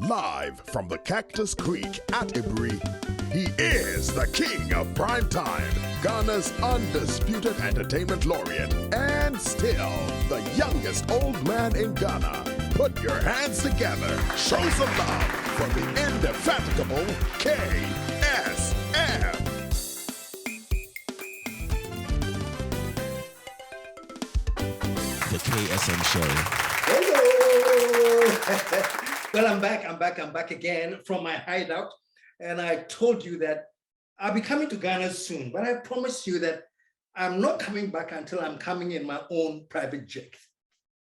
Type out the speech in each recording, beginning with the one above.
Live from the Cactus Creek at Ibri, he is the king of prime time, Ghana's undisputed entertainment laureate, and still the youngest old man in Ghana. Put your hands together, show some love for the indefatigable KSM. The KSM Show. Hello. Well, I'm back again from my hideout. And I told you that I'll be coming to Ghana soon, but I promise you that I'm not coming back until I'm coming in my own private jet.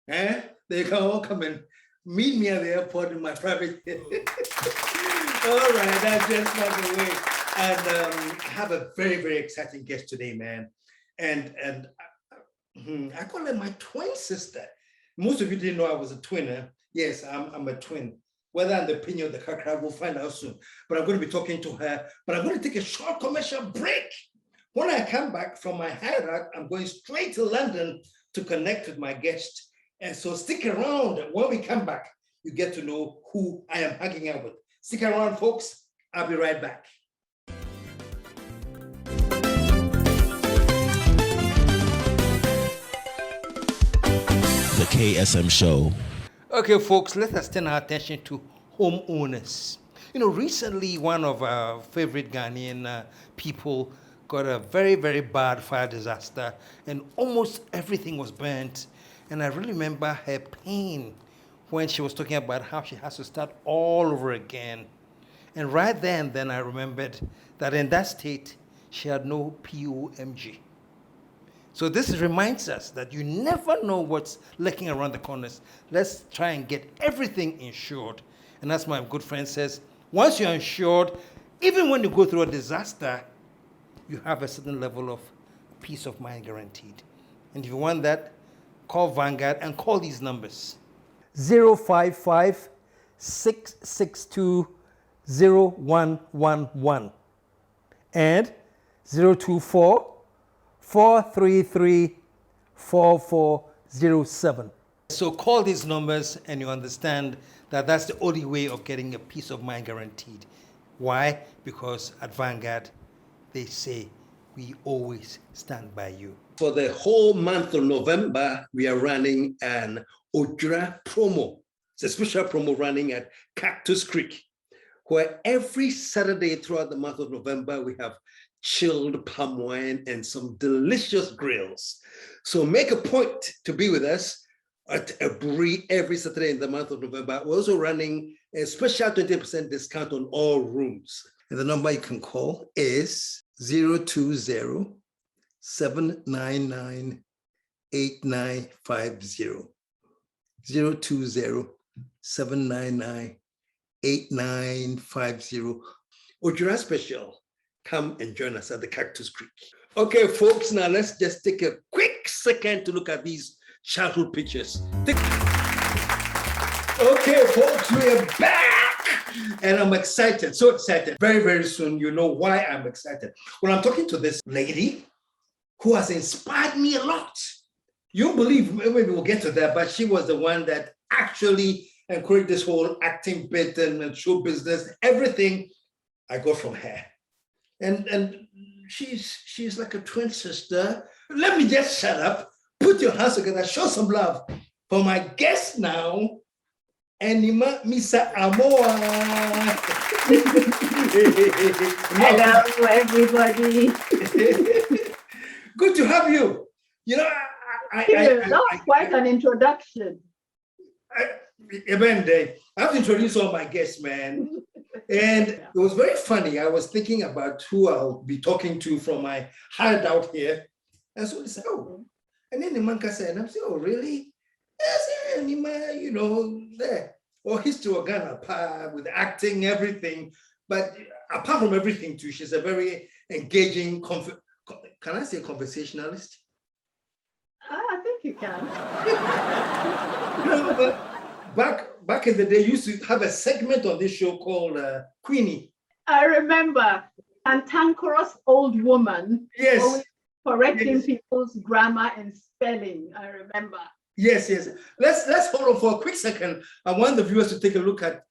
They can all come and meet me at the airport in my private jet. All right, that's just not the way. And I have a very, very exciting guest today, man. And I call her my twin sister. Most of you didn't know I was a twin. Yes, I'm a twin. Whether I'm the Pino or the Kakra, we'll find out soon. But I'm going to be talking to her. But I'm going to take a short commercial break. When I come back from my hideout, I'm going straight to London to connect with my guest. And so stick around. When we come back, you get to know who I am hanging out with. Stick around, folks. I'll be right back. The KSM Show. Okay, folks, let us turn our attention to homeowners. You know, recently one of our favorite Ghanaian people got a very, very bad fire disaster and almost everything was burnt. And I really remember her pain when she was talking about how she has to start all over again. And right then I remembered that in that state, she had no POMG. So this reminds us that you never know what's lurking around the corners. Let's try and get everything insured. And as my good friend says, once you're insured, even when you go through a disaster, you have a certain level of peace of mind guaranteed. And if you want that, call Vanguard and call these numbers. 055-662-0111 and 024-433-4407. So call these numbers and you understand that that's the only way of getting a peace of mind guaranteed. Why? Because at Vanguard, they say, we always stand by you. For the whole month of November, we are running an Ojra promo. It's a special promo running at Cactus Creek, where every Saturday throughout the month of November, we have chilled palm wine and some delicious grills. So make a point to be with us at a brewery every Saturday in the month of November. We're also running a special 20% discount on all rooms. And the number you can call is 020-799-8950. 020-799-8950. Ojura Special. Come and join us at the Cactus Creek. Okay, folks, now let's just take a quick second to look at these childhood pictures. Okay, folks, we are back. And I'm excited, so excited. Very, very soon, you know why I'm excited. When I'm talking to this lady who has inspired me a lot. You won't believe, maybe we'll get to that, but she was the one that actually encouraged this whole acting bit and show business, everything I got from her. And she's like a twin sister. Let me just shut up. Put your hands together. Show some love for my guest now, Anima, Misa, Amoah. Hello, everybody. Good to have you. You know, that was quite an introduction. I have to introduce all my guests, man. And it was very funny. I was thinking about who I'll be talking to from my hideout here. And so they said, oh, and then the manka said, and I'm saying, oh, really? Yes, Anima, you know, there. Or history of Ghana, with acting, everything. But apart from everything too, she's a very engaging, can I say conversationalist? I think you can. No, but back in the day, you used to have a segment on this show called Queenie. I remember, cantankerous old woman. Yes. Always correcting people's grammar and spelling. I remember. Yes. Let's hold on for a quick second. I want the viewers to take a look at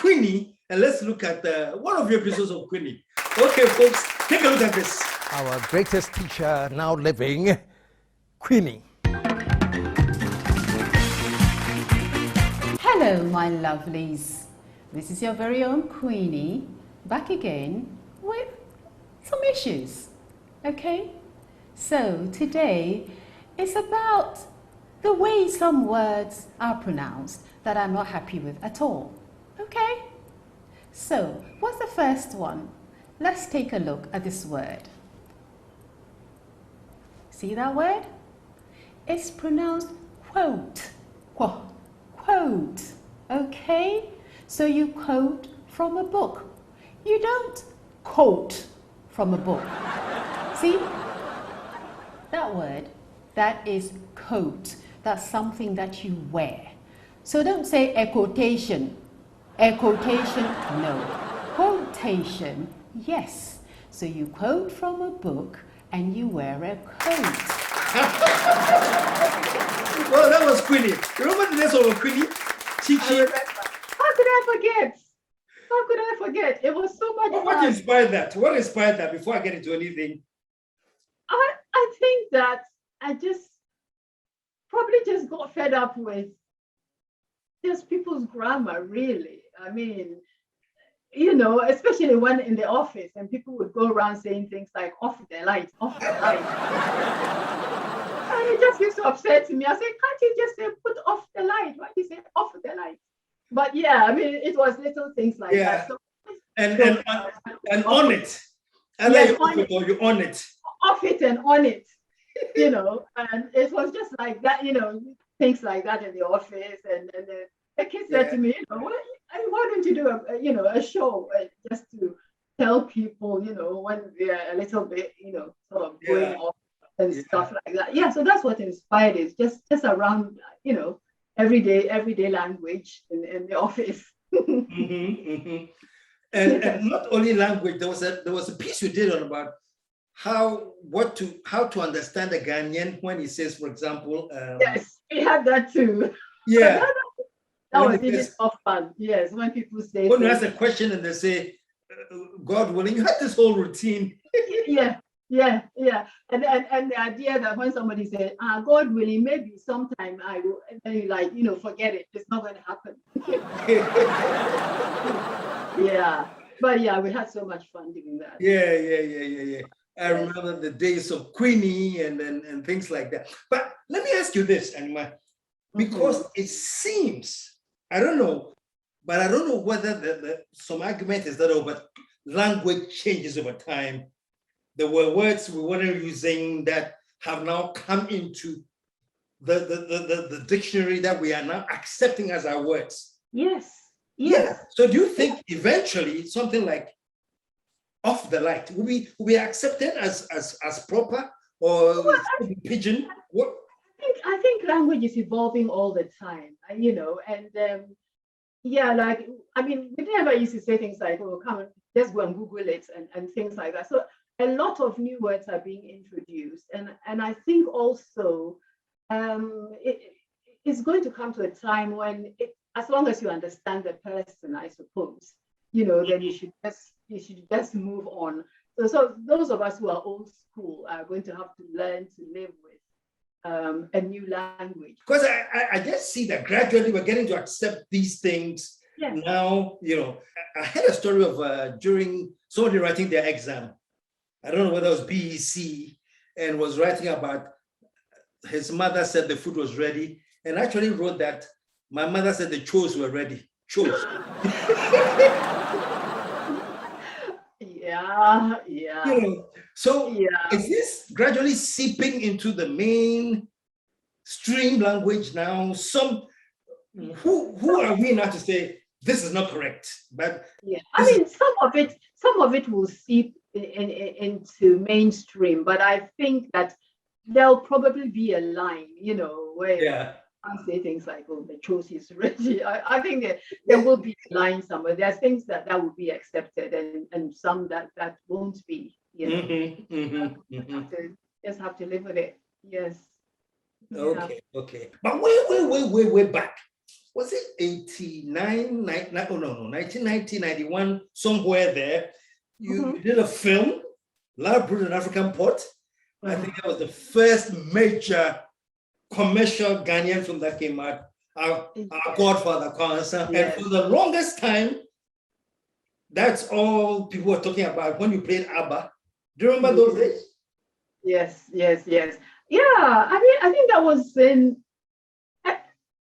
Queenie, and let's look at one of your episodes of Queenie. Okay, folks, take a look at this. Our greatest teacher now living, Queenie. Hello, my lovelies. This is your very own Queenie, back again with some issues. Okay? So today is about the way some words are pronounced that I'm not happy with at all. Okay? So, what's the first one? Let's take a look at this word. See that word? It's pronounced quote. Quote. Okay? So you quote from a book. You don't quote from a book. See? That word, that is coat. That's something that you wear. So don't say a quotation. A quotation, no. Quotation, yes. So you quote from a book and you wear a coat. Well, that was Queenie. Remember the days of Queenie? Teaching. How could I forget? How could I forget? It was so much What fun. inspired that? What inspired that before I get into anything? I think that I probably just got fed up with just people's grammar, really. I mean, you know, especially when in the office and people would go around saying things like off the light, off the light. And it just used to upset me. I said, can't you just say put off the light? Why do you say off the light? But yeah, I mean, it was little things like that. So, And on it. And yes, then you on it. Off it and on it, you know, and it was just like that, you know, things like that in the office. And the kid said to me, you know, why don't you do a show just to tell people, you know, when they're a little bit, you know, sort of going off and stuff like that. Yeah, so that's what inspired it. Just around, you know, everyday language in the office. And not only language, there was a piece you did on about how to understand a Ghanaian when he says, for example, yes, we had that too. Yeah. That was really fun. Yes, when people say when you ask a question and they say, God willing, you had this whole routine. Yeah. And the idea that when somebody said, God willing, maybe sometime I will, and then you like, you know, forget it. It's not going to happen. Yeah. But yeah, we had so much fun doing that. Yeah. I remember the days of Queenie and things like that. But let me ask you this, Anima, because it seems, I don't know whether some argument is that over language changes over time. There were words we weren't using that have now come into the dictionary that we are now accepting as our words. Yes. Yeah. So do you think eventually something like off the light will be accepted as proper or pigeon? What? I think language is evolving all the time, you know, and like, I mean, we never used to say things like, oh, come on, just go and Google it and things like that. So a lot of new words are being introduced. And I think also it's going to come to a time when as long as you understand the person, I suppose, you know, then you should just move on. So those of us who are old school are going to have to learn to live with a new language. Because I just see that gradually we're getting to accept these things. Yes. Now, you know, I had a story of during somebody writing their exam. I don't know whether it was BEC, and was writing about his mother said the food was ready, and actually wrote that my mother said the chores were ready. Chores. Yeah. You know, so is this gradually seeping into the mainstream language now? Who are we now to say this is not correct? But I mean, some of it will seep into mainstream, but I think that there'll probably be a line, you know, where I say things like, "Oh, the choice is ready." I think that there will be a line somewhere. There's things that will be accepted, and some that won't be. You know, just have to live with it. Yes. Okay. But way back, was it 89, 1990, 91, somewhere there. You did a film, Love Brewed an African Pot. I think that was the first major commercial Ghanaian film that came out. Our godfather, KSM. Yes. And for the longest time, that's all people were talking about when you played ABBA. Do you remember those days? Yes. Yeah, I think that was it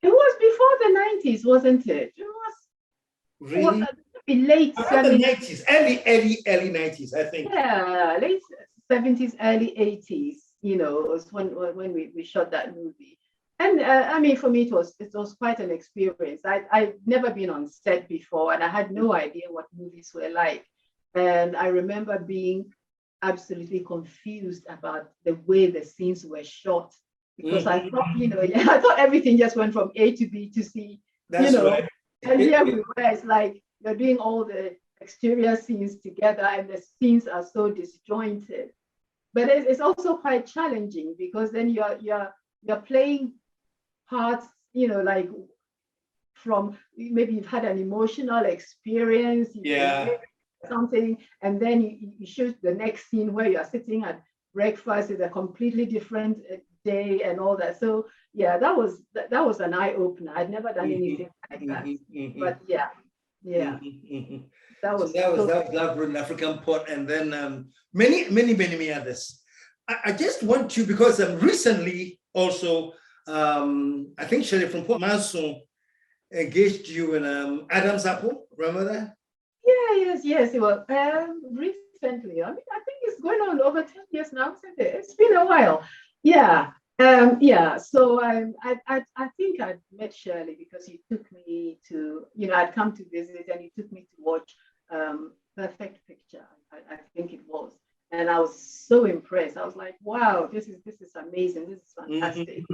was before the 90s, wasn't it? It was Really? Late Around the 70s. 90s, early 90s, I think. Yeah, late 70s, early 80s, was when we shot that movie. And for me, it was quite an experience. I'd never been on set before, and I had no idea what movies were like. And I remember being absolutely confused about the way the scenes were shot, because I thought, I thought everything just went from A to B to C. That's right. And here we were, it's like you're doing all the exterior scenes together, and the scenes are so disjointed. But it's also quite challenging, because then you're playing parts, like from maybe you've had an emotional experience, something, and then you shoot the next scene where you're sitting at breakfast. It's a completely different day and all that. So yeah, that was an eye opener. I'd never done anything like that. But yeah. That was Love Brewed an African Pot, and then many others. I just want to, because recently also, I think Shelley from Port Manson engaged you in Adam's Apple. Remember that? Yes. It was recently. I think it's going on over 10 years now, isn't it? It's been a while. Yeah. So I think I'd met Shirley because you took me to, I'd come to visit, and you took me to watch Perfect Picture, I think it was. And I was so impressed. I was like, wow, this is amazing. This is fantastic.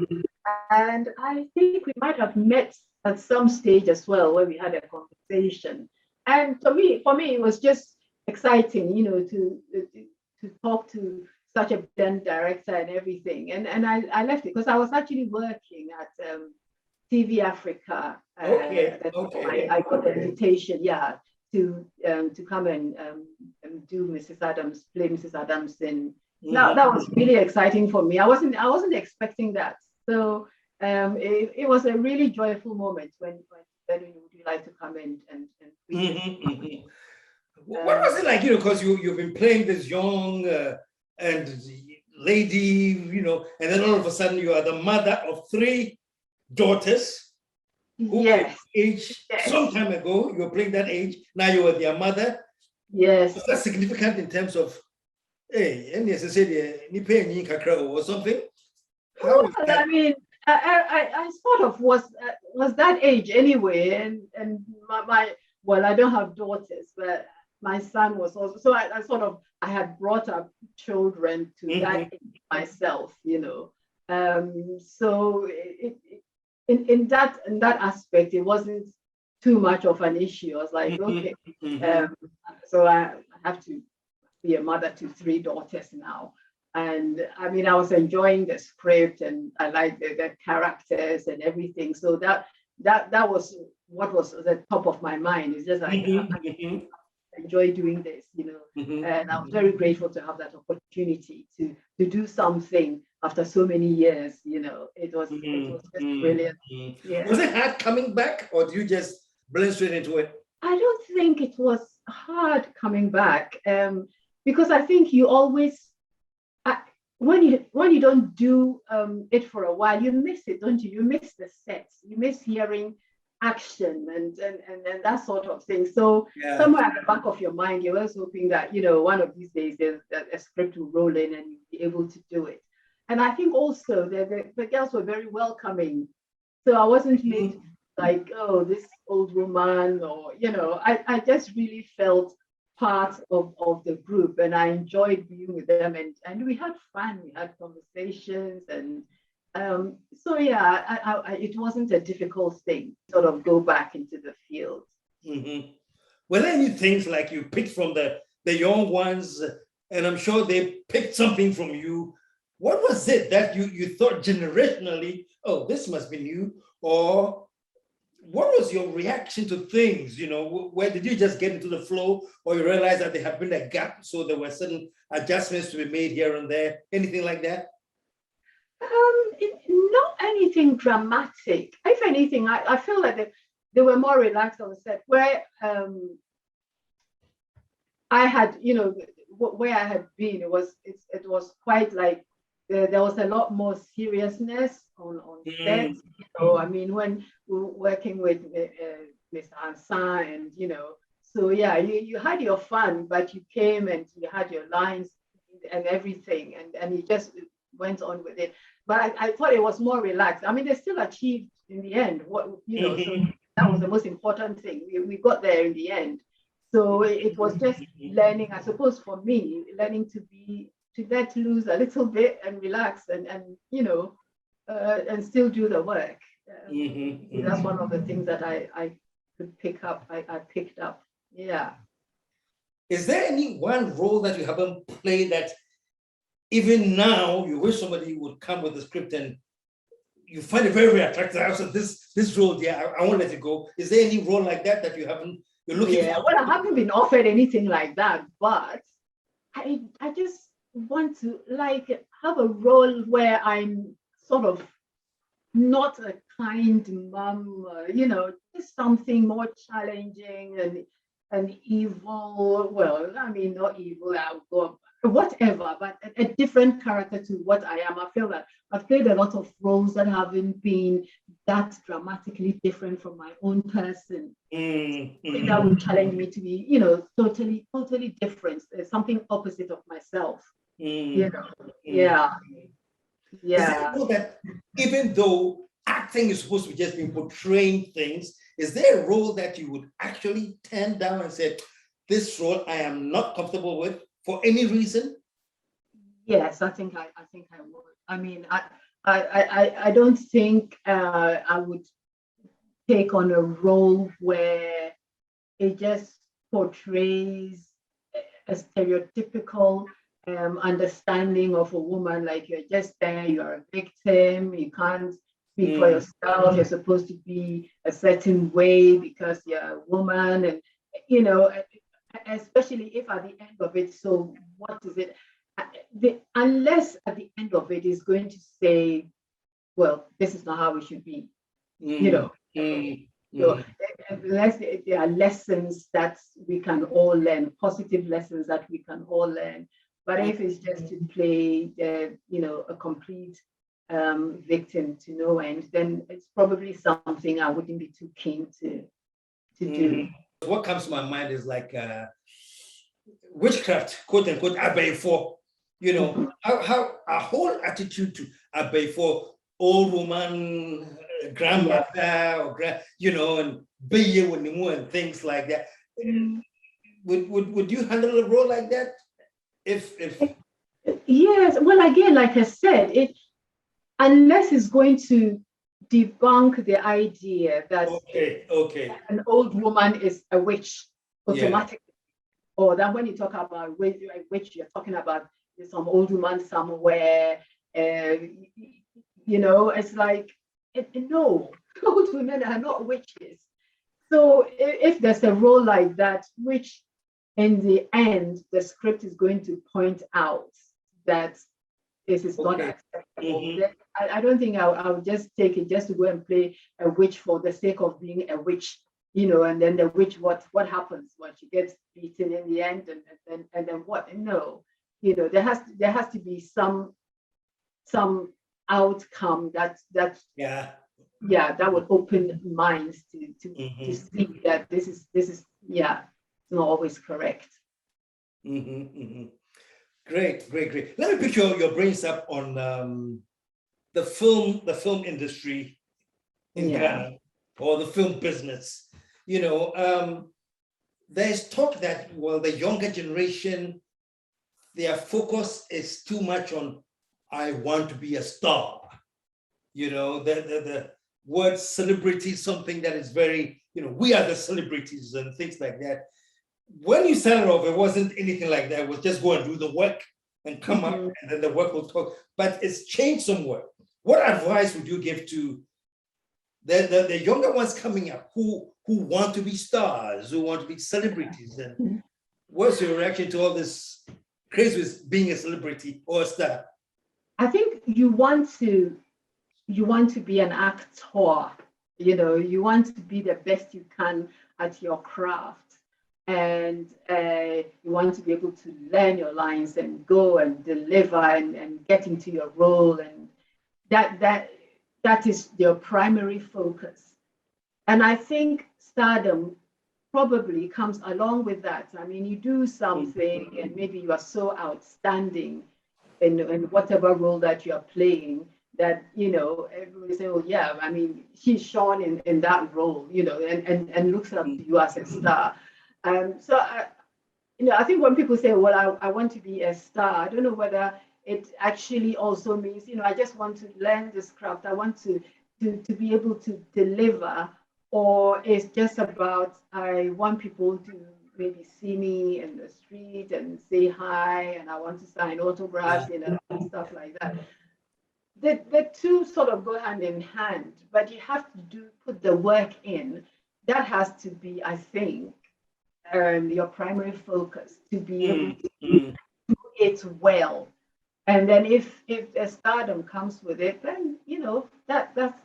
And I think we might have met at some stage as well, where we had a conversation. And for me, it was just exciting, to talk to such a brilliant director and everything. And I left it because I was actually working at TV Africa. Okay. I got an invitation, to come and do play Mrs. Adams. And now that was really exciting for me. I wasn't expecting that. So it was a really joyful moment when would you like to come and what was it like, because you've been playing this young and lady, and then all of a sudden you are the mother of 3 daughters. Yes. Age some time ago, you were playing that age. Now you are their mother. Yes. Was that significant in terms of, or something? I sort of was that age anyway, and I don't have daughters, but my son was also, so I had brought up children to that age myself, so in that aspect, it wasn't too much of an issue. I was like, okay, so I have to be a mother to 3 daughters now. And I was enjoying the script, and I liked the characters and everything. So that was what was at the top of my mind. It's just like I enjoy doing this, and I was very grateful to have that opportunity to do something after so many years. It was just brilliant. Yeah. Was it hard coming back, or do you just blend straight into it? I don't think it was hard coming back, because I think you always, when you don't do it for a while, you miss it, don't you? You miss the sets, you miss hearing action and that sort of thing. So somewhere at the back of your mind, you're always hoping that, one of these days a script will roll in and you'll be able to do it. And I think also the girls were very welcoming. So I wasn't made like, oh, this old woman, or, I just really felt part of the group, and I enjoyed being with them, and we had fun, we had conversations, and so it wasn't a difficult thing to sort of go back into the field. Were there any things like you picked from the young ones, and I'm sure they picked something from you? What was it that you thought generationally, oh, this must be new, or what was your reaction to things? Where did you just get into the flow, or you realize that there had been a gap, so there were certain adjustments to be made here and there? Anything like that? Not anything dramatic. If anything, I feel like they were more relaxed on the set. Where I had, where I had been, it was quite like there was a lot more seriousness on set. I mean, when we were working with Mr. Ansan, and so yeah, you had your fun, but you came and you had your lines and everything, and you just went on with it. But I thought it was more relaxed. I mean, they still achieved in the end so that was the most important thing. We got there in the end. So it was just learning, I suppose, for me, learning to let loose a little bit and relax and still do the work. That's one of the things that I could pick up. I picked up. Yeah. Is there any one role that you haven't played that even now you wish somebody would come with a script and you find it very, very attractive? So this role, yeah, I won't let it go. Is there any role like that you haven't? You're looking for? Well, I haven't been offered anything like that, but I just want to have a role where I'm sort of not a kind mom, just something more challenging and evil. Well, I mean, not evil, whatever, but a different character to what I am. I feel that I've played a lot of roles that haven't been that dramatically different from my own person. That would challenge me to be, totally, totally different. Something opposite of myself. Yeah. Is there a role that, even though acting is supposed to be just being portraying things, is there a role that you would actually turn down and say, this role I am not comfortable with for any reason? Yes, I think I would. I mean, I don't think I would take on a role where it just portrays a stereotypical understanding of a woman, like you're just there, you're a victim, you can't speak for yourself, you're supposed to be a certain way because you're a woman, and especially if at the end of it, so what is it? Unless at the end of it is going to say, well, this is not how it should be, So unless there are lessons that we can all learn, positive lessons that we can all learn. But if it's just to play, a complete victim to no end, then it's probably something I wouldn't be too keen to do. What comes to my mind is like witchcraft, quote unquote, abay for, how a whole attitude to abay for old woman, grandmother, or and baye and things like that. Would you handle a role like that? If Yes, well, again, like I said, unless it's going to debunk the idea that an old woman is a witch automatically, or that when you talk about witch, you're talking about some old woman somewhere. It's like, no, old women are not witches. So if there's a role like that, which in the end, the script is going to point out that this is not acceptable. I don't think I would just take it just to go and play a witch for the sake of being a witch, and then the witch, what happens when she gets beaten in the end, and then what? No, there has to be some outcome that would open minds to see that this is not always correct. Great. Let me pick your brains up on the film industry in Ghana, or the film business. There's talk that, the younger generation, their focus is too much on, I want to be a star. The word celebrity is something that is very, we are the celebrities and things like that. When you started off, it wasn't anything like that. It was just go and do the work and come up, and then the work will talk. But it's changed somewhat. What advice would you give to the younger ones coming up who want to be stars, who want to be celebrities. And what's your reaction to all this craze with being a celebrity or a star? I think you want to be an actor. You want to be the best you can at your craft, and you want to be able to learn your lines and go and deliver and get into your role, and that is your primary focus. And I think stardom probably comes along with that. I mean, you do something and maybe you are so outstanding in whatever role that you are playing that, everybody say, oh yeah, I mean, she's shown in that role, and looks up to you as a star. So I think when people say, well, I want to be a star, I don't know whether it actually also means, I just want to learn this craft. I want to be able to deliver, or it's just about, I want people to maybe see me in the street and say hi, and I want to sign autographs, and stuff like that. The two sort of go hand in hand, but you have to put the work in. That has to be, I think, your primary focus, to be able to do it well. And then if a stardom comes with it, then that's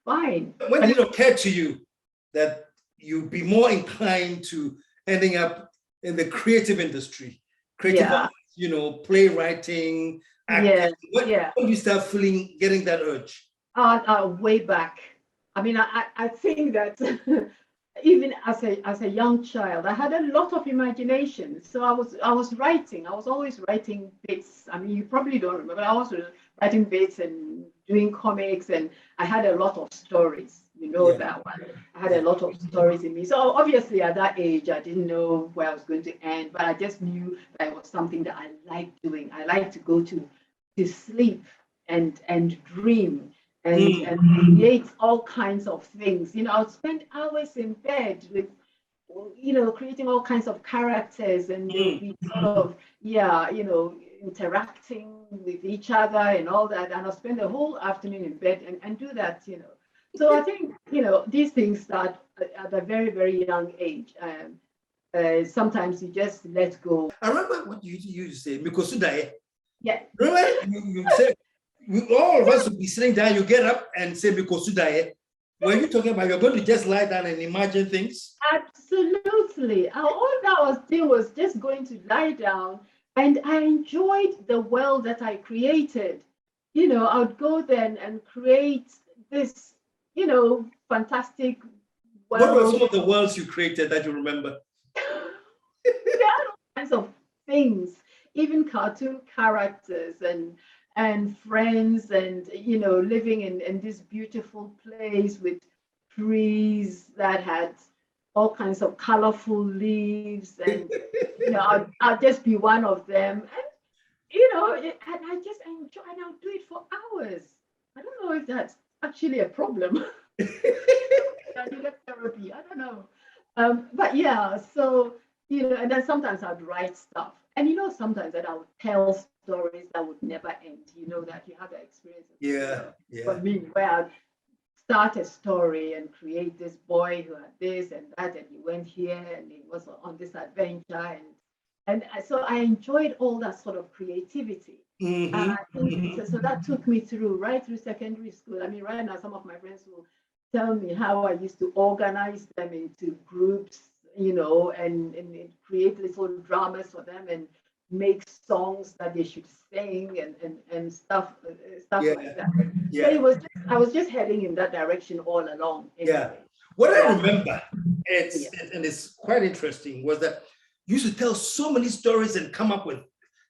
fine. When did it occur to you that you'd be more inclined to ending up in the creative industry, arts, playwriting, acting? When do you start getting that urge? Way back. I mean, I think that even as a young child, I had a lot of imagination. So I was writing. I was always writing bits. I mean, you probably don't remember, but I was writing bits and doing comics, and I had a lot of stories. That one. I had a lot of stories in me. So obviously at that age, I didn't know where I was going to end, but I just knew that it was something that I liked doing. I liked to go to sleep and dream and create all kinds of things. I would spend hours in bed with, creating all kinds of characters, and we sort of, interacting with each other and all that. And I'll spend the whole afternoon in bed and do that, So I think, these things start at a very, very young age. Sometimes you just let go. I remember what you used to say, Mikosudaye. Yeah. Remember you said, all of us would be sitting down, you get up and say Mikosudaye. Were you talking about you're going to just lie down and imagine things? Absolutely. All that I was doing was just going to lie down, and I enjoyed the world that I created. I would go then and create this, fantastic world. What were some of the worlds you created that you remember? There are all kinds of things, even cartoon characters and friends, and living in this beautiful place with trees that had all kinds of colorful leaves, and I'll just be one of them, and and I just enjoy, and I'll do it for hours. I don't know if that's actually a problem. I need a therapy. I don't know. But yeah, so and then sometimes I'd write stuff, and sometimes that I would tell stories that would never end. That you have that experience. Yeah. For me, where I'd start a story and create this boy who had this and that, and he went here and he was on this adventure, and so I enjoyed all that sort of creativity. So that took me right through secondary school. I mean, right now, some of my friends will tell me how I used to organize them into groups, and create little dramas for them and make songs that they should sing and stuff like that. So I was just heading in that direction all along. Anyway. Yeah. What I remember, and it's quite interesting, was that you used to tell so many stories and come up with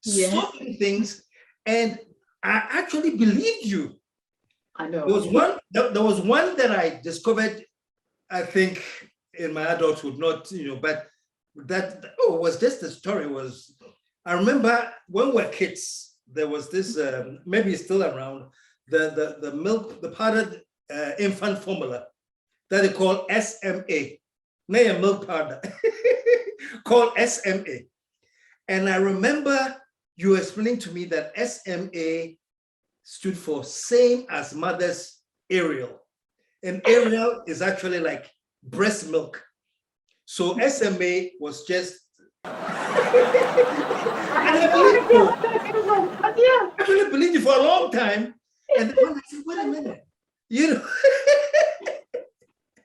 so many things, and I actually believed you. I know. There was one that I discovered, I think, in my adulthood, not, but that was just the story. I remember when we were kids, there was this, maybe it's still around, the milk, the powdered infant formula that they call SMA, not a milk powder, called SMA. And I remember you explaining to me that SMA stood for same as mother's Ariel. and Ariel is actually like breast milk. So SMA was just. I really believed you for a long time, and then I said, "Wait a minute, you know."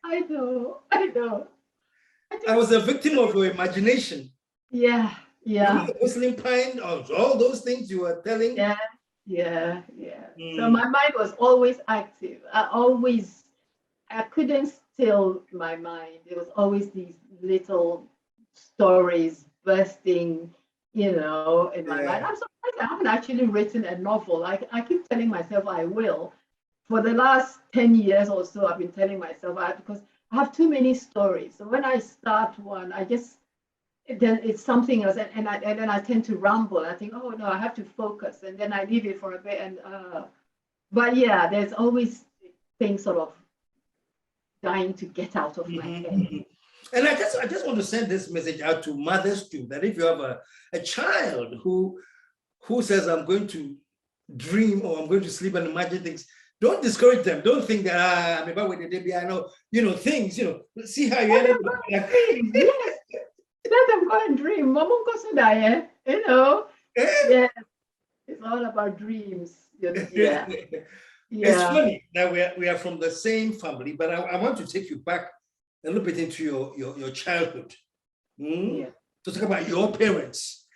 I know. I was a victim of your imagination. Yeah. Muslim pine, all those things you were telling. Yeah. So my mind was always active. I couldn't still my mind. There was always these little stories bursting, in my mind. I'm surprised I haven't actually written a novel. I keep telling myself I will. For the last 10 years or so, I've been telling myself because I have too many stories. So when I start one, then it's something else, and then I tend to ramble. I think, oh no, I have to focus, and then I leave it for a bit. But yeah, there's always things sort of dying to get out of my head. And I just want to send this message out to mothers too, that if you have a child who says, I'm going to dream or I'm going to sleep and imagine things, don't discourage them. Don't think that I'm about with the baby. I know, things, see how you end up. Yes. Let them go and dream. Mama goes to die, Yeah. It's all about dreams. Yeah. It's funny that we are from the same family, but I want to take you back a little bit into your childhood. To talk about your parents.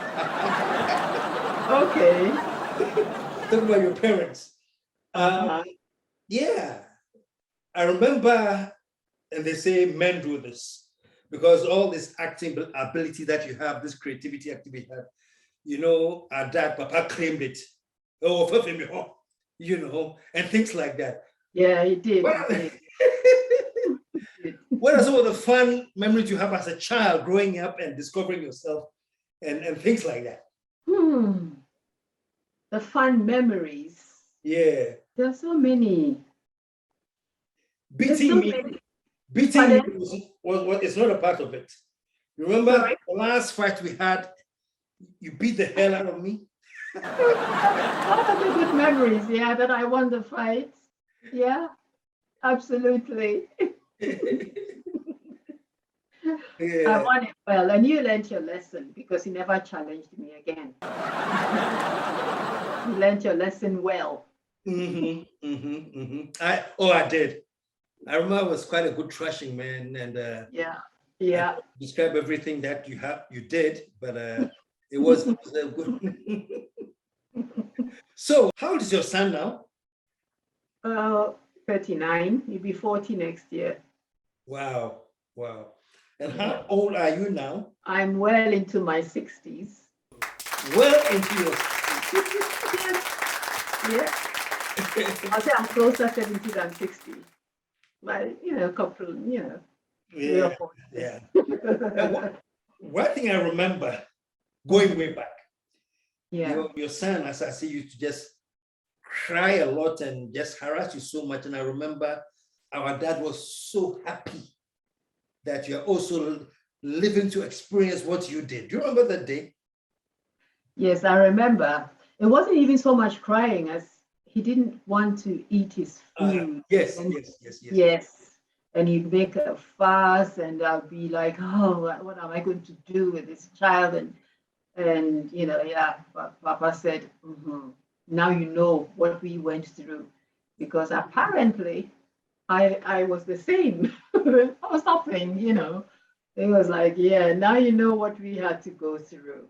Okay. Talk about your parents. Yeah. I remember, and they say men do this, because all this acting ability that you have, this creativity activity you have, our dad, Papa claimed it. Oh, and things like that. Yeah, he did. What are some of the fun memories you have as a child growing up and discovering yourself and things like that? The fun memories. Yeah. There are so many. Beating me was it's not a part of it. You remember the last fight we had, you beat the hell out of me? One of the good memories, that I won the fight. Yeah, absolutely. I won it well, and you learned your lesson because you never challenged me again. You learned your lesson well. I did. I remember it was quite a good thrashing, man, and yeah. Describe everything that you did, but it was good. So, how old is your son now? 39. He'll be 40 next year. Wow. And how old are you now? I'm well into my 60s. Well into your 60s. Yeah. I'll say I'm closer 70 than 60. But, a couple, Yeah. One thing I remember going way back, your son, as I see, used to just cry a lot and just harass you so much. And I remember our dad was so happy that you're also living to experience what you did. Do you remember that day? Yes, I remember. It wasn't even so much crying as he didn't want to eat his food. Yes. And he'd make a fuss, and I'll be like, oh, what am I going to do with this child? And Papa said, now you know what we went through, because apparently I was the same. I was nothing, It was like, now you know what we had to go through.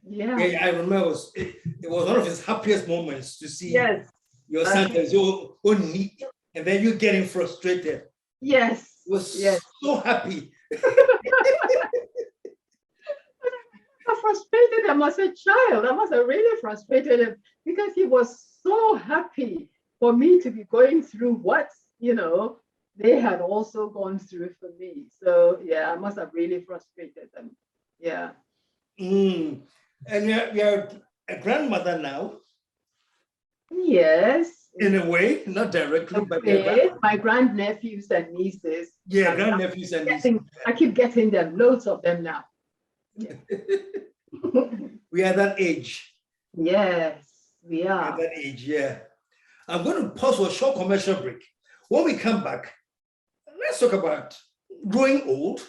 Yeah, I remember it was one of his happiest moments to see your son as your own need, and then you getting frustrated. Yes. He was so happy. I frustrated him as a child. I was really frustrated him because he was so happy for me to be going through what, they had also gone through for me. So I must have really frustrated them. Yeah. And you're a grandmother now? Yes. In a way, not directly, but my grandnephews and nieces. Yeah, grandnephews and nieces. I keep getting them, loads of them now. Yeah. We are at that age. Yes, we are. At that age, yeah. I'm going to pause for a short commercial break. when we come back, let's talk about growing old,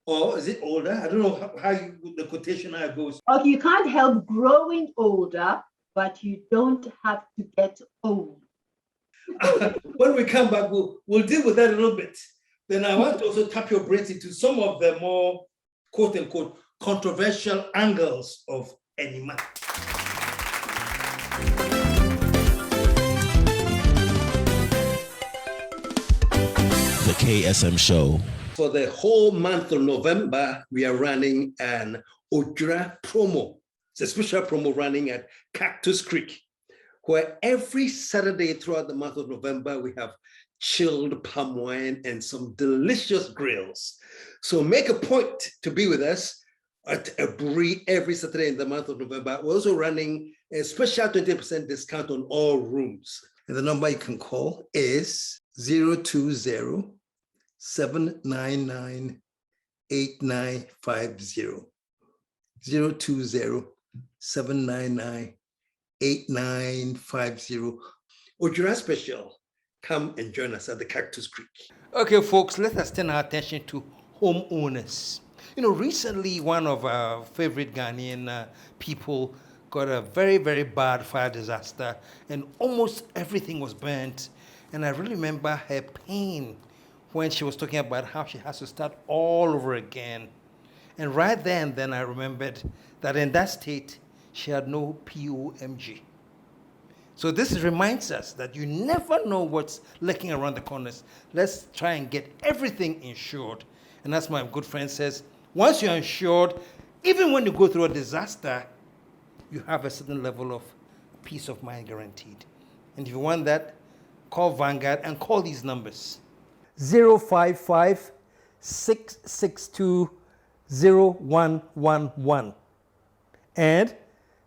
or is it older? I don't know how the quotation how it goes. Okay, you can't help growing older, but you don't have to get old. When we come back, we'll deal with that a little bit. Then I want to also tap your brains into some of the more quote unquote controversial angles of Anima. The KSM Show. For the whole month of November, we are running an Ojra promo. It's a special promo running at Cactus Creek, where every Saturday throughout the month of November, we have chilled palm wine and some delicious grills. So make a point to be with us at Aburi every Saturday in the month of November. We're also running a special 20% discount on all rooms. And the number you can call is 020-799-8950. 020-799-8950. Ojura special. Come and join us at the Cactus Creek. Okay, folks, let us turn our attention to homeowners. Recently, one of our favorite Ghanaian people got a very, very bad fire disaster, and almost everything was burnt. And I really remember her pain when she was talking about how she has to start all over again. And right then I remembered that in that state, she had no POMG. So this reminds us that you never know what's lurking around the corners. Let's try and get everything insured. And as my good friend says, once you're insured, even when you go through a disaster, you have a certain level of peace of mind guaranteed. And if you want that, call Vanguard and call these numbers. 055-662-0111 and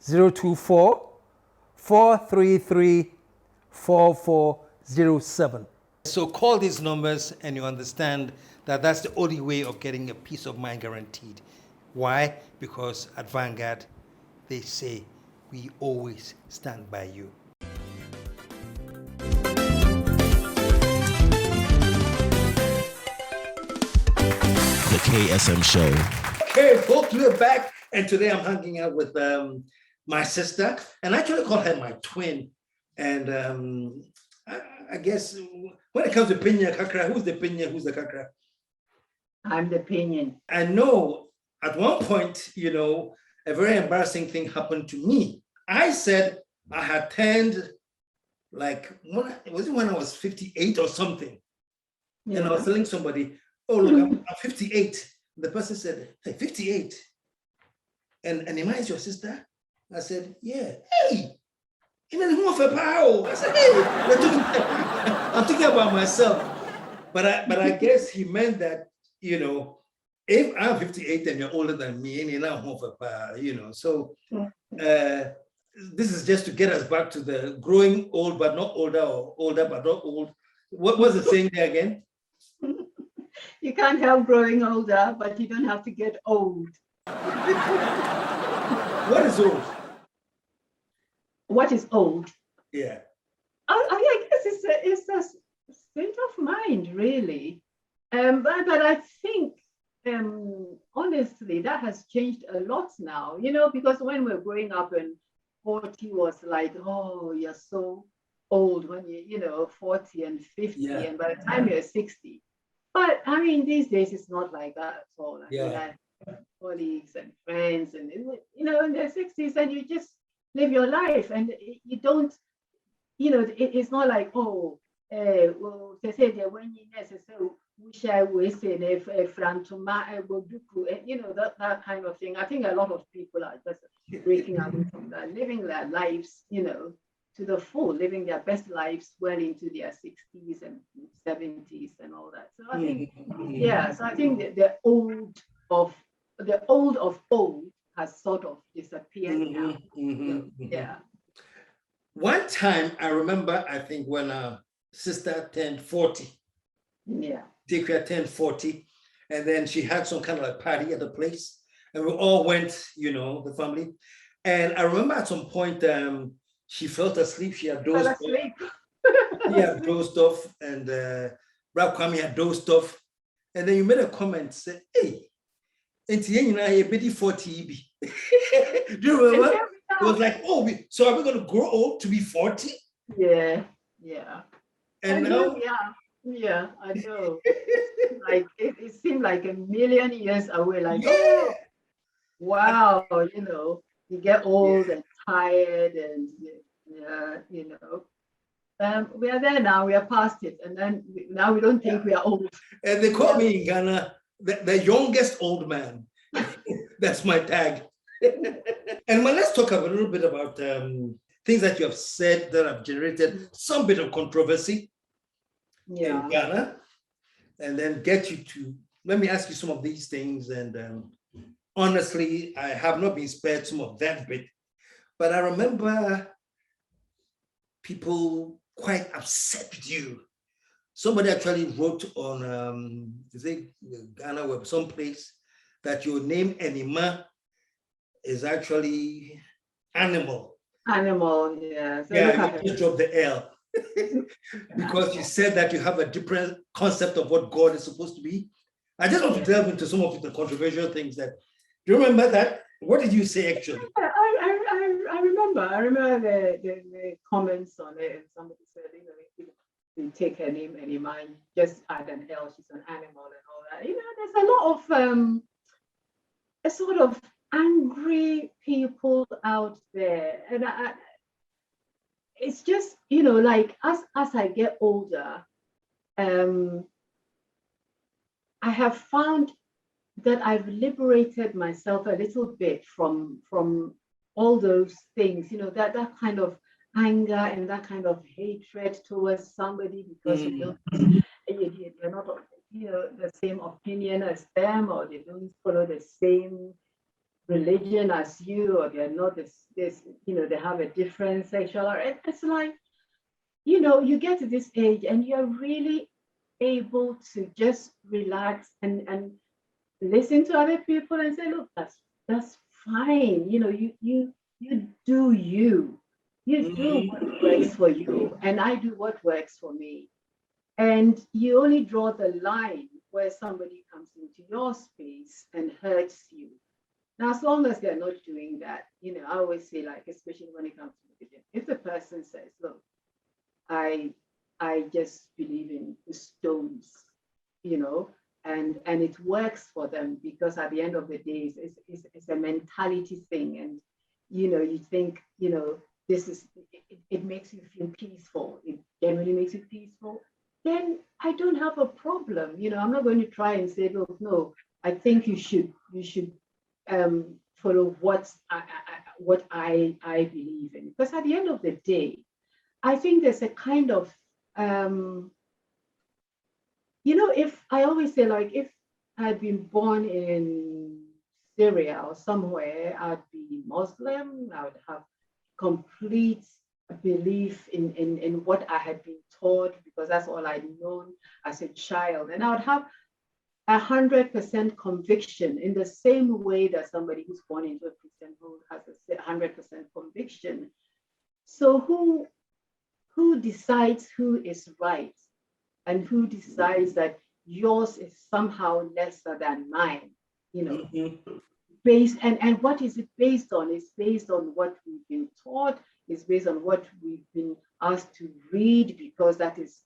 024-433-4407. So call these numbers and you understand that that's the only way of getting a peace of mind guaranteed. Why? Because at Vanguard, they say, we always stand by you. The KSM Show. Okay, folks, we're back. And today I'm hanging out with my sister, and I actually call her my twin. And I guess when it comes to Pinya Kakra, who's the Pinya, who's the Kakra? I'm the opinion. I know at one point, a very embarrassing thing happened to me. I said I had turned when I was 58 or something. Yeah. And I was telling somebody, oh, look, I'm 58. The person said, hey, 58. And Anima is your sister? I said, yeah. Hey, I said, hey, I'm talking about myself. But I guess he meant that, if I'm 58 and you're older than me, so this is just to get us back to the growing old but not older, or older but not old. What was the saying there again? You can't help growing older, but you don't have to get old. What is old? What is old? Yeah. I guess it's a state of mind, really. But I think, honestly, that has changed a lot now, because when we're growing up and 40 was like, oh, you're so old when you're 40 and 50, yeah. And by the time you're 60. But I mean, these days it's not like that at all. I have colleagues and friends, and in their 60s, and you just live your life, and you don't, it's not like, oh, well, they say that when you necessarily wish I was in a frantuma, that kind of thing. I think a lot of people are just breaking away from that, living their lives, to the full, living their best lives well into their 60s and 70s and all that. So I think, so I think that the old of old has sort of disappeared now. Yeah. One time I remember, I think when our sister turned 40. Yeah. Dikra turned 40, and then she had some kind of like party at the place, and we all went, the family. And I remember at some point, she fell asleep. She had dozed. he had dozed off, and Rap Kwame had dozed off. And then you made a comment, say, hey, and you know, a bit 40. Do you remember? It was like, oh, so are we going to grow old to be 40? Yeah. And now, yeah, I know. Like it seemed like a million years away. Like, yeah. oh, wow, you get old and tired, and we are there now. We are past it, and then now we don't think we are old. And they call me in Ghana the youngest old man. That's my tag. And let's talk a little bit about things that you have said that have generated some bit of controversy in Ghana, and then get you to, let me ask you some of these things. And honestly, I have not been spared some of that bit, but I remember people quite upset with you. Somebody actually wrote on, Ghana web, someplace, that your name Anima is actually animal. Animal, yeah. So you just dropped the L. Because you said that you have a different concept of what God is supposed to be. I just want to delve into some of the controversial things that, do you remember that? What did you say actually? I remember the comments on it, and somebody said, you take her name Anima, just add an L, she's an animal and all that. There's a lot of a sort of angry people out there, and it's just, like as I get older, I have found that I've liberated myself a little bit from all those things, that kind of anger and that kind of hatred towards somebody because you're not the same opinion as them, or they don't follow the same religion as you, or they're not this they have a different sexual. It's like, you get to this age and you're really able to just relax and listen to other people and say, look, that's fine. You do you do what works for you, and I do what works for me. And you only draw the line where somebody comes into your space and hurts you. Now, as long as they're not doing that, I always say, like, especially when it comes to religion, if the person says, look, I just believe in the stones, and it works for them, because at the end of the day, it's a mentality thing. And, you think, this is, it makes you feel peaceful. It generally makes you peaceful. Then I don't have a problem. I'm not going to try and say, look, no, I think you should follow what I believe in. Because at the end of the day, I think there's a kind of, if I always say, like, if I'd been born in Syria or somewhere, I'd be Muslim. I would have complete belief in what I had been taught, because that's all I'd known as a child. And I would have 100% conviction, in the same way that somebody who's born into a Christian home has a 100% conviction. So who decides who is right, and who decides that yours is somehow lesser than mine? Based, and what is it based on? It's based on what we've been taught. It's based on what we've been asked to read, because that is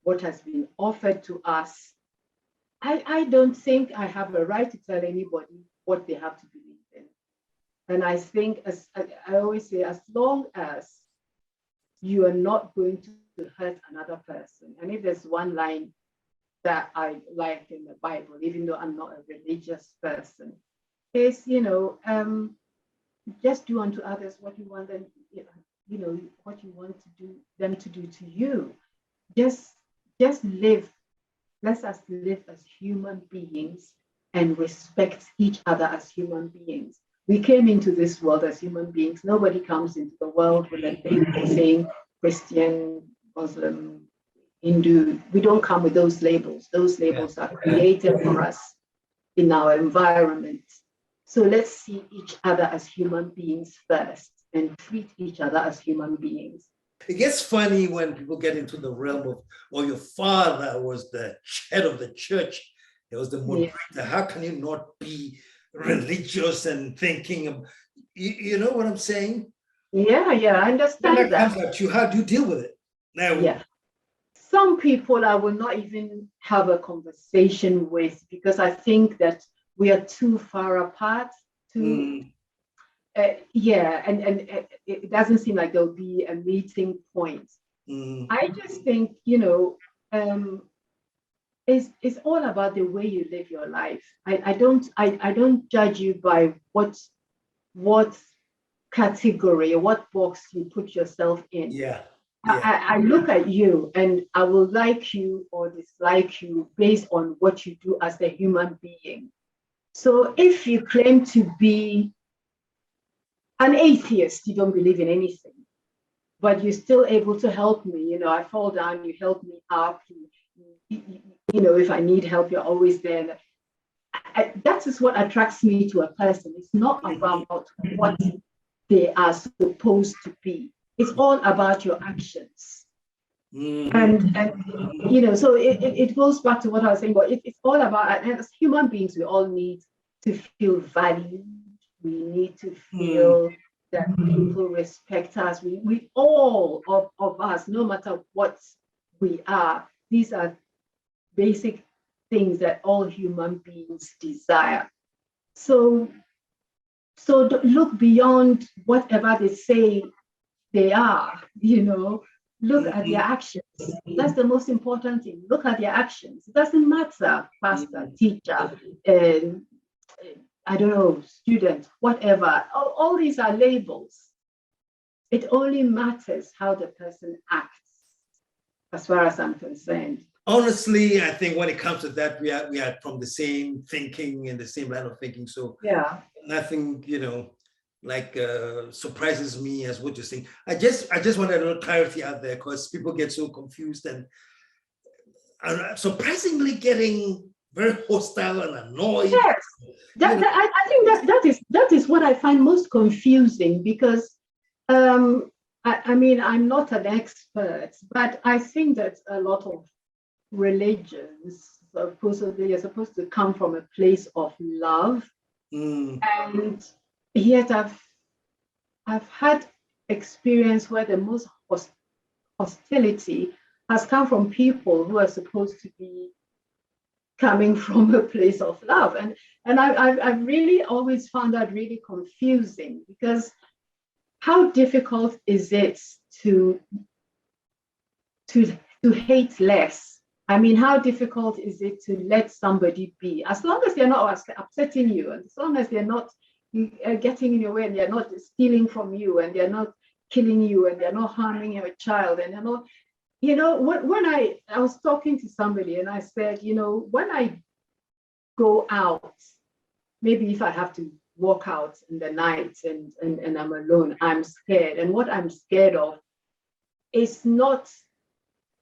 what has been offered to us. I don't think I have a right to tell anybody what they have to believe in. And I think, as I always say, as long as you are not going to hurt another person, and if there's one line that I like in the Bible, even though I'm not a religious person, is, just do unto others what you want them, what you want to do them to do to you. Just live. Let us live as human beings and respect each other as human beings. We came into this world as human beings. Nobody comes into the world with a label saying Christian, Muslim, Hindu. We don't come with those labels. Those labels are created for us in our environment. So let's see each other as human beings first, and treat each other as human beings. It gets funny when people get into the realm of, oh, your father was the head of the church. He was the moderator. How can you not be religious and thinking of, you know what I'm saying? Yeah, I understand When that. comes at you, how do you deal with it? Now, yeah. Some people I will not even have a conversation with because I think that we are too far apart. And it doesn't seem like there'll be a meeting point. I just think, it's all about the way you live your life. I don't judge you by what category or what box you put yourself in. I look at you and I will like you or dislike you based on what you do as a human being. So if you claim to be an atheist, you don't believe in anything, but you're still able to help me. I fall down, you help me up. If I need help, you're always there. That is what attracts me to a person. It's not about what they are supposed to be. It's all about your actions. And so it goes back to what I was saying, but it's all about, and as human beings, we all need to feel valued. We need to feel that people respect us. We all of us, no matter what we are, these are basic things that all human beings desire. So look beyond whatever they say they are, look at their actions. That's the most important thing. Look at their actions. It doesn't matter, pastor, teacher, I don't know, student, whatever. All these are labels. It only matters how the person acts, as far as I'm concerned. Honestly, I think when it comes to that, we are from the same thinking and the same line of thinking. So nothing, surprises me as what you're saying. I just wanted a little clarity out there because people get so confused and surprisingly getting very hostile and annoyed. Yes, I think that is what I find most confusing because I'm not an expert, but I think that a lot of religions supposedly are supposed to come from a place of love, and yet I've had experience where the most hostility has come from people who are supposed to be coming from a place of love, and I've really always found that really confusing because how difficult is it to hate less? I mean, how difficult is it to let somebody be? As long as they're not upsetting you, and as long as they're not getting in your way, and they're not stealing from you, and they're not killing you, and they're not harming your child, and they're not, when I was talking to somebody and I said, when I go out, maybe if I have to walk out in the night and I'm alone, I'm scared. And what I'm scared of is not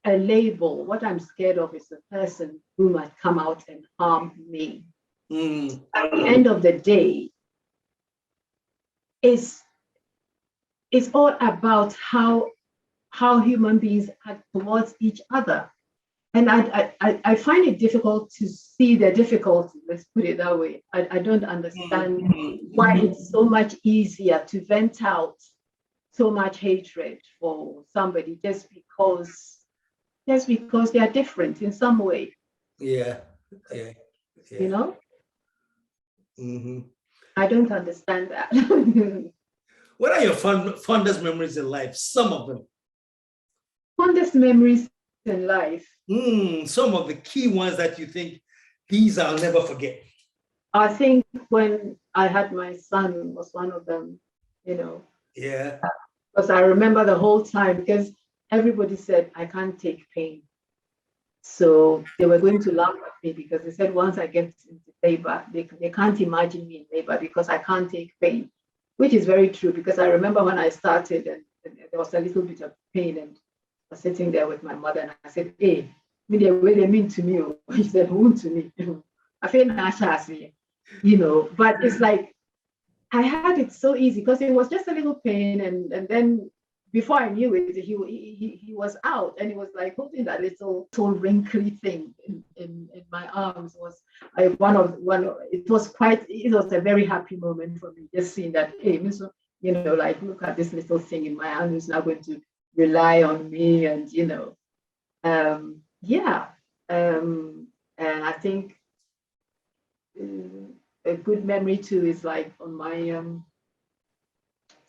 a label. What I'm scared of is a person who might come out and harm me. At the end of the day, it's all about how human beings act towards each other. And I find it difficult to see the difficulty, let's put it that way. I don't understand why it's so much easier to vent out so much hatred for somebody just because they are different in some way. Yeah. I don't understand that. What are your fondest memories in life? Some of them. Fondest memories in life. Some of the key ones that you think, these I'll never forget. I think when I had my son was one of them, Yeah. Because I remember the whole time, because everybody said, I can't take pain. So they were going to laugh at me because they said, once I get into labor, they can't imagine me in labor because I can't take pain, which is very true because I remember when I started and there was a little bit of pain and I was sitting there with my mother and I said, hey, the way they mean to me. She said, who to me? I feel but it's like, I had it so easy because it was just a little pain and then before I knew it, he was out, and he was like holding that little wrinkly thing in my arms. It was a very happy moment for me, just seeing that, hey, Mr. Like, look at this little thing in my arm who's now going to rely on me, and and I think a good memory too is like on my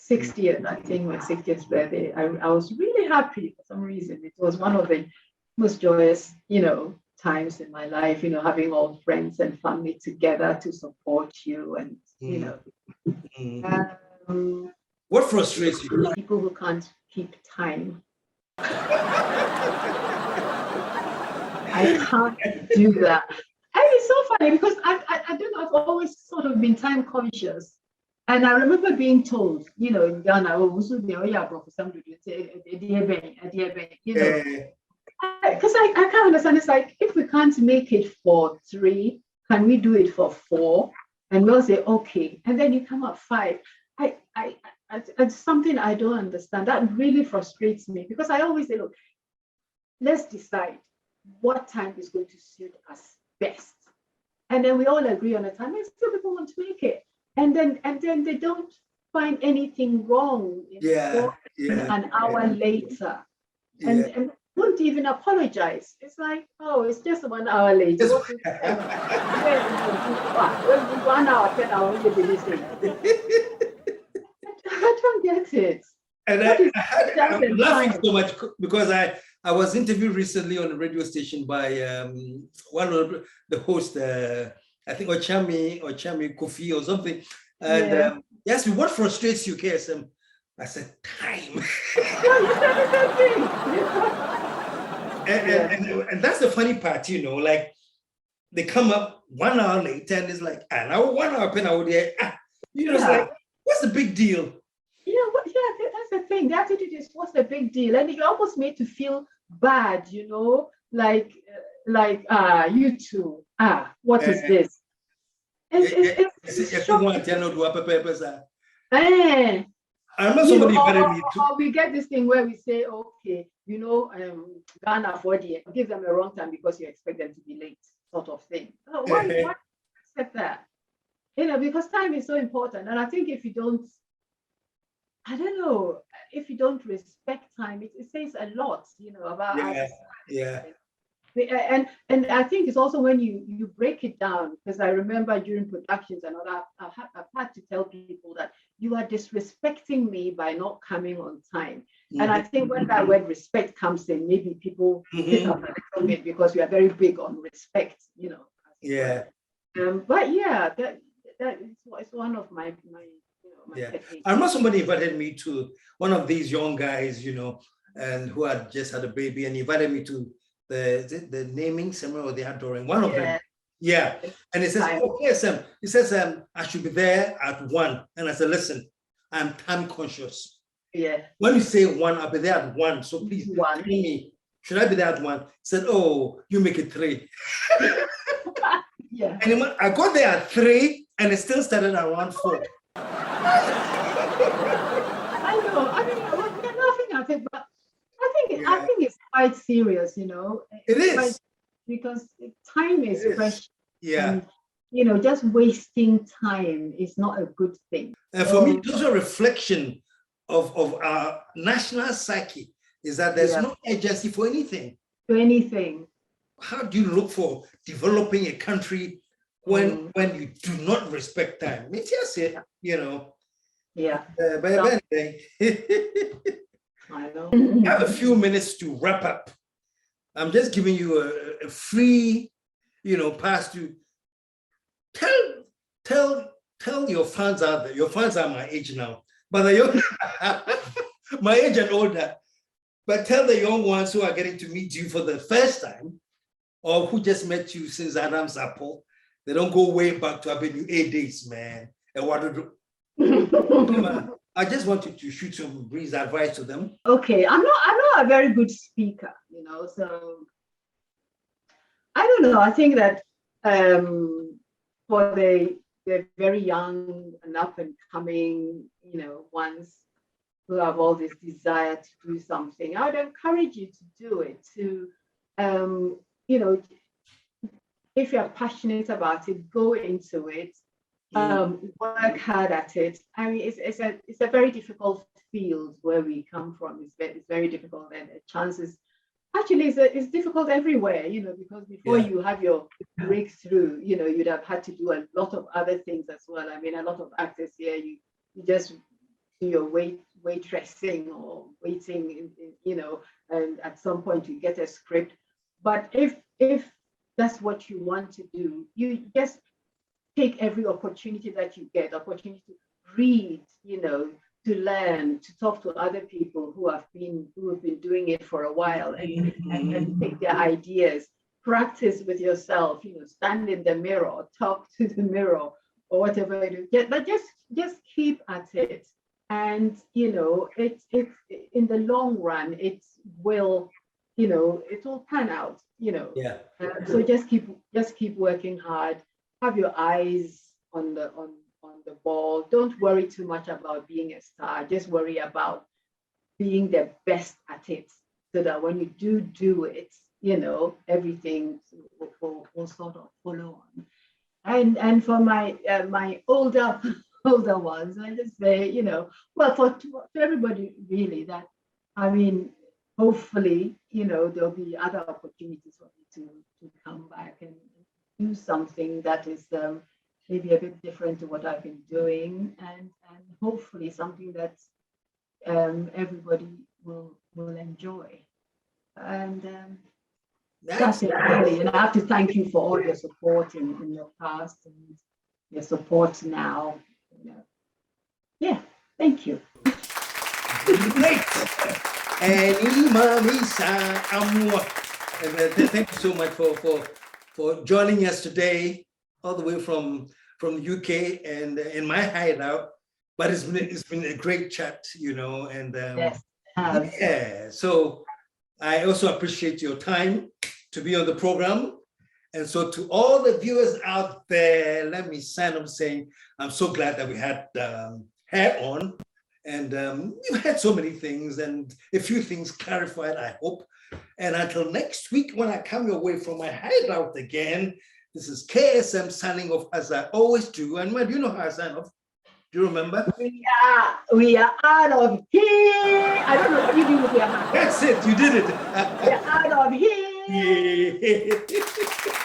60th, I think my 60th birthday, I was really happy for some reason. It was one of the most joyous, times in my life, having all friends and family together to support you, and what frustrates you? People who can't keep time. I can't do that. And it's so funny because I don't know, I've always sort of been time conscious. And I remember being told, in Ghana, because I can't understand. It's like, if we can't make it for 3, can we do it for 4? And we'll say, okay. And then you come up 5. It's something I don't understand. That really frustrates me, because I always say, look, let's decide what time is going to suit us best. And then we all agree on a time, and still people want to make it. And then they don't find anything wrong an hour later. And won't even apologize. It's like, oh, it's just 1 hour late. 1 hour, 10 hours, I don't get it. And I'm laughing so much because I was interviewed recently on a radio station by one of the hosts, I think Ochami Kofi or something. And he asked me, what frustrates you, KSM? I said, time. And that's the funny part, like they come up 1 hour later and it's like, an hour, 1 hour, 10 hour there. It's like, what's the big deal? That's the thing. The attitude is, what's the big deal? And you're almost made to feel bad, like you two, what is this? I remember somebody invited me to. We get this thing where we say, okay, Ghana for the give them a wrong time because you expect them to be late, sort of thing. Why accept that? Because time is so important. And I think if you don't, if you don't respect time, it says a lot, about us. And I think it's also when you break it down, because I remember during productions and all that, I've had to tell people that you are disrespecting me by not coming on time. And I think when that word respect comes in, maybe people pick up a little bit, because we are very big on respect, But that is one of my I remember somebody invited me to one of these young guys, and who had just had a baby, and he invited me to the naming ceremony, or the adoring, one of them. Yeah. And he says, KSM, he says, I should be there at 1. And I said, listen, I'm time conscious. Yeah. When you say 1, I'll be there at 1. So please tell me, should I be there at 1? He said, oh, you make it 3. Yeah. And I got there at 3 and it still started around 4. I know. I mean, we're laughing at it, but I think it's quite serious, It is. Because time is precious. Yeah. And, just wasting time is not a good thing. And for me, it's also a reflection of our national psyche, is that there's no agency for anything. For anything. How do you look for developing a country when you do not respect time? It's just it, Yeah. But anyway, I know. I have a few minutes to wrap up. I'm just giving you a free, pass to tell your fans out there. Your fans are my age now, but my age and older. But tell the young ones who are getting to meet you for the first time, or who just met you since Adam's apple. They don't go way back to Avenue A days, man. And what to do? I just wanted to shoot some breeze advice to them. Okay, I'm not a very good speaker, so I don't know. I think that for the very young and up and coming, ones, who have all this desire to do something, I would encourage you to do it, to, you know, if you're passionate about it, go into it, work hard at it. I mean, it's a very difficult field where we come from. It's very difficult, and the chances actually it's difficult everywhere, you know, because before you have your breakthrough, you know, you'd have had to do a lot of other things as well. I mean, a lot of actors here, you just do your waitressing or waiting, you know, and at some point you get a script. But if that's what you want to do, you just take every opportunity that you get, opportunity to read, you know, to learn, to talk to other people who have been doing it for a while, and take their ideas, practice with yourself, you know, stand in the mirror, talk to the mirror, or whatever it is. But just keep at it. And, you know, it's in the long run, it will, you know, it will pan out, you know. Yeah. So just keep working hard. Have your eyes on the ball. Don't worry too much about being a star. Just worry about being the best at it, so that when you do it, you know, everything will sort of follow on. And for my my older ones, I just say, you know, well, for everybody really, that, I mean, hopefully, you know, there'll be other opportunities for me to come back and do something that is maybe a bit different to what I've been doing, and hopefully something that everybody will enjoy. And that's it really. And I have to thank you for all your support in your past and your support now. You know. Yeah, thank you. Great. Anima, Misa, Amoah. And thank you so much for joining us today, all the way from the UK and in my hideout. But it's been a great chat, you know, and Yes. yeah. So I also appreciate your time to be on the program. And so to all the viewers out there, let me sign up saying I'm so glad that we had her on, and we've had so many things and a few things clarified, I hope. And until next week, when I come your way from my hideout again, this is KSM signing off as I always do. And do you know how I sign off? Do you remember? We are out of here. I don't know what you do with your hand. That's it. You did it. We're out of here. Yeah.